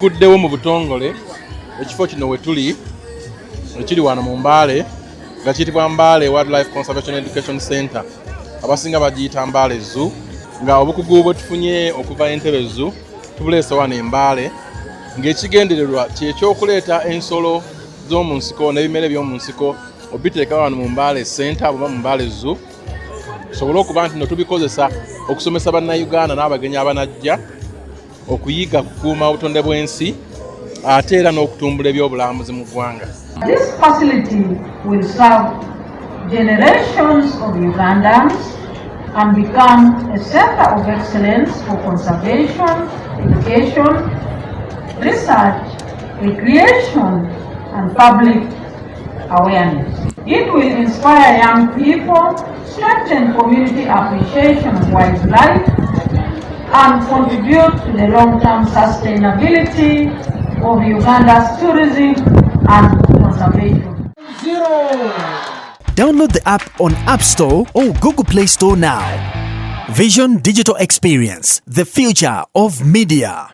Kuddewo mu butongole ekifo kino we tuli ekiri wano mu Mbale nga kiyitibwa Mbale Wildlife Conservation Education Center, abasinga bagiyita Mbale Zoo, nga obukugu bwe tufunye okuva Entebbe Zoo tubuleese wano e Mbale, ng'ekigendererwa kyekyokuleeta ensolo z'omu nsiko n'ebimera by'omu nsiko obiteeka wano mu Mbale Center oba mu Mbale Zoo, tusobole okuba nti no tubikozesa okusomesa bannayuganda n'abagenyi abanajja okuyiga kukuuma obutonde bw'ensi ate era n'okutumbula ebyobulambuzi mu ggwanga. This facility will serve generations of Ugandans and become a center of excellence for conservation, education, research, recreation, and public awareness. It will inspire young people, strengthen community appreciation of wildlife, and contribute to the long-term sustainability of Uganda's tourism and conservation. Download the app on App Store or Google Play Store now. Vision Digital Experience, the future of media.